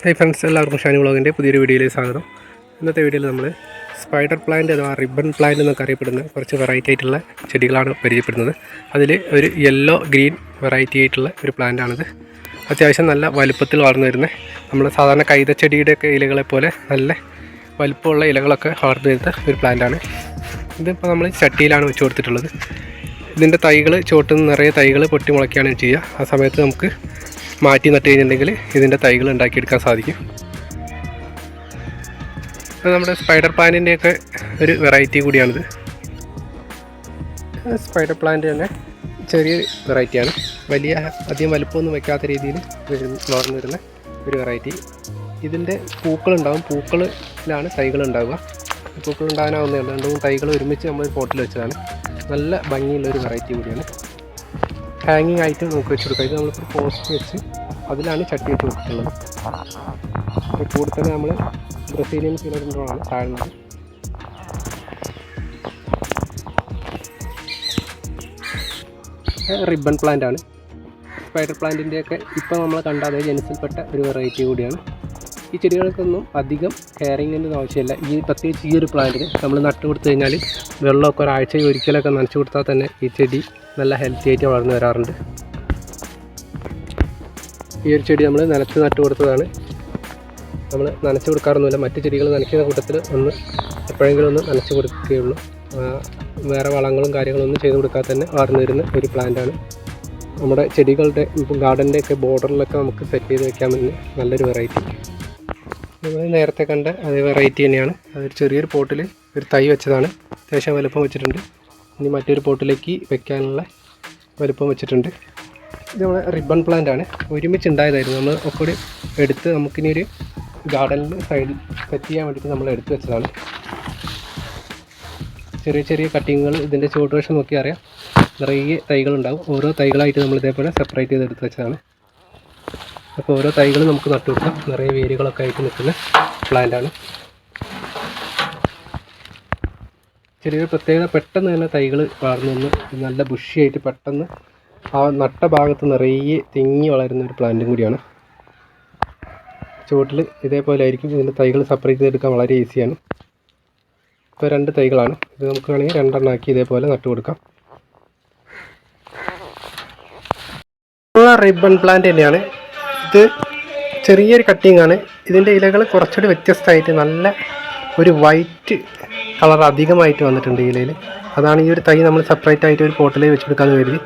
Hi friends, എല്ലാവർക്കും ഷാനി വ്ളോഗിൻ്റെ പുതിയൊരു വീഡിയോയിലേക്ക് സ്വാഗതം. ഇന്നത്തെ വീഡിയോയിൽ നമ്മൾ സ്പൈഡർ പ്ലാന്റ് അഥവാ റിബൺ പ്ലാന്റ് എന്നൊക്കെ അറിയപ്പെടുന്ന കുറച്ച് വെറൈറ്റി ആയിട്ടുള്ള ചെടികളാണ് പരിചയപ്പെടുന്നത്. അതിൽ ഒരു യെല്ലോ ഗ്രീൻ വെറൈറ്റി ആയിട്ടുള്ള ഒരു പ്ലാന്റാണിത്. അത്യാവശ്യം നല്ല വലുപ്പത്തിൽ വളർന്നു വരുന്നത്, നമ്മൾ സാധാരണ കൈതച്ചെടിയുടെയൊക്കെ ഇലകളെ പോലെ നല്ല വലുപ്പമുള്ള ഇലകളൊക്കെ വളർന്നു വരുന്ന ഒരു പ്ലാന്റാണ്. ഇതിപ്പോൾ നമ്മൾ ചട്ടിയിലാണ് വെച്ച് കൊടുത്തിട്ടുള്ളത്. ഇതിൻ്റെ തൈകൾ ചുവട്ടുന്ന നിറയെ തൈകൾ പൊട്ടി മുളയ്ക്കുകയാണ് ചെയ്യുക. ആ സമയത്ത് നമുക്ക് മാറ്റി നട്ട് കഴിഞ്ഞിട്ടുണ്ടെങ്കിൽ ഇതിൻ്റെ തൈകൾ ഉണ്ടാക്കിയെടുക്കാൻ സാധിക്കും. അത് നമ്മുടെ സ്പൈഡർ പ്ലാന്റിൻ്റെയൊക്കെ ഒരു വെറൈറ്റി കൂടിയാണിത്. സ്പൈഡർ പ്ലാന്റ് തന്നെ ചെറിയ വെറൈറ്റിയാണ്, വലിയ അധികം വലുപ്പമൊന്നും വയ്ക്കാത്ത രീതിയിൽ വളർന്നു വരുന്ന ഒരു വെറൈറ്റി. ഇതിൻ്റെ പൂക്കളുണ്ടാകും, പൂക്കളിലാണ് തൈകൾ ഉണ്ടാവുക. പൂക്കൾ ഉണ്ടാകാനാവുന്നേ ഉള്ളൂ. 2-3 തൈകൾ ഒരുമിച്ച് നമ്മൾ പോട്ടിൽ വെച്ചതാണ്. നല്ല ഭംഗിയുള്ളൊരു വെറൈറ്റി കൂടിയാണ്. ഹാങ്ങിങ് ആയിട്ട് നമുക്ക് വെച്ച് കൊടുക്കാം. ഇത് നമ്മളിപ്പോൾ പോസ്റ്റ് വെച്ച് അതിലാണ് ചട്ടി ഇട്ട് കൊടുത്തിട്ടുള്ളത്. കൂടെ തന്നെ നമ്മൾ ബ്രസീലിയൻ ഫിലോഡെൻഡ്രോണാണ് താഴ്ന്നത്. റിബൺ പ്ലാന്റ് ആണ്. സ്പൈഡർ പ്ലാന്റിൻ്റെയൊക്കെ ഇപ്പോൾ നമ്മൾ കണ്ട അതേ ജനസിൽപ്പെട്ട ഒരു വെറൈറ്റി കൂടിയാണ്. ഈ ചെടികൾക്കൊന്നും അധികം കെയറിങ്ങിൻ്റെ ആവശ്യമില്ല. പ്രത്യേകിച്ച് ഈ ഒരു പ്ലാന്റിന് നമ്മൾ നട്ട് കൊടുത്തു കഴിഞ്ഞാൽ വെള്ളമൊക്കെ ഒരാഴ്ചയിൽ ഒരിക്കലൊക്കെ നനച്ചു കൊടുത്താൽ തന്നെ ഈ ചെടി നല്ല ഹെൽത്തി ആയിട്ട് വളർന്നു വരാറുണ്ട്. ഈ ഒരു ചെടി നമ്മൾ നനച്ച് നട്ട് കൊടുത്തതാണ്. നമ്മൾ നനച്ച് കൊടുക്കാറൊന്നുമില്ല. മറ്റ് ചെടികൾ നനയ്ക്കുന്ന കൂട്ടത്തിൽ എപ്പോഴെങ്കിലും ഒന്ന് നനച്ച് കൊടുക്കുകയുള്ളൂ. വേറെ വളങ്ങളും കാര്യങ്ങളൊന്നും ചെയ്ത് കൊടുക്കാതെ തന്നെ വളർന്നു വരുന്ന ഒരു പ്ലാന്റാണ്. നമ്മുടെ ചെടികളുടെ ഗാർഡൻ്റെയൊക്കെ ബോർഡറിലൊക്കെ നമുക്ക് സെറ്റ് ചെയ്ത് വെക്കാൻ പറ്റുന്ന നല്ലൊരു വെറൈറ്റി. നമ്മൾ നേരത്തെ കണ്ട അതേ വെറൈറ്റി തന്നെയാണ്. അതൊരു ചെറിയൊരു പോട്ടിൽ ഒരു തൈ വെച്ചതാണ്. അത്യാവശ്യം വലുപ്പം വെച്ചിട്ടുണ്ട്. ഇനി മറ്റൊരു പോട്ടിലേക്ക് വെക്കാനുള്ള വലുപ്പം വെച്ചിട്ടുണ്ട്. ഇത് നമ്മുടെ റിബൺ പ്ലാന്റ് ആണ്. ഒരുമിച്ച് ഉണ്ടായതായിരുന്നു. നമ്മൾ ഒക്കെ കൂടി എടുത്ത് നമുക്കിനി ഒരു ഗാർഡനിൽ സൈഡിൽ സെറ്റ് ചെയ്യാൻ വേണ്ടിയിട്ട് നമ്മൾ എടുത്ത് വെച്ചതാണ്. ചെറിയ ചെറിയ കട്ടിങ്ങുകൾ ഇതിൻ്റെ ചുവട്ടുവശം നോക്കി അറിയാം, നിറയെ തൈകളുണ്ടാവും. ഓരോ തൈകളായിട്ട് നമ്മൾ ഇതേപോലെ സെപ്പറേറ്റ് ചെയ്ത് എടുത്ത് വെച്ചതാണ്. അപ്പോൾ ഓരോ തൈകളും നമുക്ക് നട്ടു കൊടുക്കാം. നിറയെ വേരുകളൊക്കെ ആയിട്ട് നിൽക്കുന്ന പ്ലാന്റാണ്. ചെറിയൊരു പ്രത്യേകത, പെട്ടെന്ന് തന്നെ തൈകൾ വളർന്നു വന്ന് നല്ല ബുഷിയായിട്ട് പെട്ടെന്ന് ആ നട്ട ഭാഗത്ത് നിറയെ തിങ്ങി വളരുന്ന ഒരു പ്ലാന്റും കൂടിയാണ്. ചുവട്ടിൽ ഇതേപോലെ ആയിരിക്കും. ഇതിൻ്റെ തൈകൾ സെപ്പറേറ്റ് ചെയ്തെടുക്കാൻ വളരെ ഈസിയാണ്. ഇപ്പോൾ 2 തൈകളാണ്. ഇത് നമുക്ക് വേണമെങ്കിൽ 2 എണ്ണമാക്കി ഇതേപോലെ നട്ടു കൊടുക്കാം. റിബൺ പ്ലാന്റ് തന്നെയാണ്. ഇത് ചെറിയൊരു കട്ടിങ് ആണ്. ഇതിൻ്റെ ഇലകൾ കുറച്ചുകൂടി വ്യത്യസ്തമായിട്ട് നല്ല ഒരു വൈറ്റ് കളർ അധികമായിട്ട് വന്നിട്ടുണ്ട് ഇലയിൽ. അതാണ് ഈ ഒരു തൈ നമ്മൾ സെപ്പറേറ്റ് ആയിട്ട് ഒരു പോട്ടിൽ വെച്ചെടുക്കാമെന്ന് കരുതി.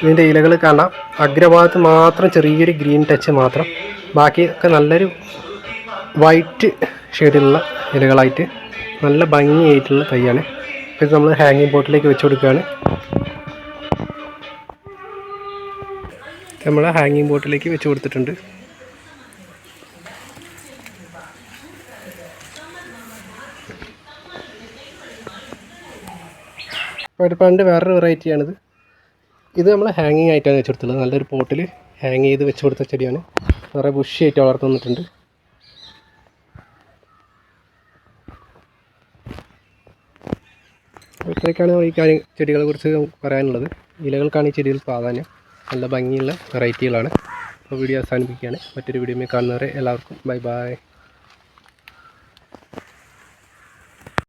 ഇതിൻ്റെ ഇലകൾ കാണാം, അഗ്രഭാഗത്ത് മാത്രം ചെറിയൊരു ഗ്രീൻ ടച്ച് മാത്രം, ബാക്കിയൊക്കെ നല്ലൊരു വൈറ്റ് ഷെയ്ഡിലുള്ള ഇലകളായിട്ട് നല്ല ഭംഗിയായിട്ടുള്ള തൈയാണ്. ഇത് നമ്മൾ ഹാങ്ങിങ് പോട്ടിലേക്ക് വെച്ച് കൊടുക്കുകയാണ്. നമ്മൾ ഹാങ്ങിങ് ബോട്ടിലേക്ക് വെച്ച് കൊടുത്തിട്ടുണ്ട്. ഒരു പ്ലാന്റ് വേറൊരു വെറൈറ്റിയാണിത്. ഇത് നമ്മൾ ഹാങ്ങിങ് ആയിട്ടാണ് വെച്ച് കൊടുത്തുള്ളത്. നല്ലൊരു പോട്ടിൽ ഹാങ് ചെയ്ത് വെച്ച് കൊടുത്ത ചെടിയാണ്. കുറേ ബുഷിയായിട്ട് വളർന്നു വന്നിട്ടുണ്ട്. ഇത്രയൊക്കെയാണ് ഈ ചെടികളെ കുറിച്ച് പറയാനുള്ളത്. ഇലകൾക്കാണ് ഈ ചെടികൾ പ്രാധാന്യം. നല്ല ഭംഗിയുള്ള വെറൈറ്റികളാണ്. അപ്പോൾ വീഡിയോ അവസാനിപ്പിക്കുകയാണ്. മറ്റൊരു വീഡിയോയിൽ കാണുന്നവരെ എല്ലാവർക്കും ബൈ ബൈ.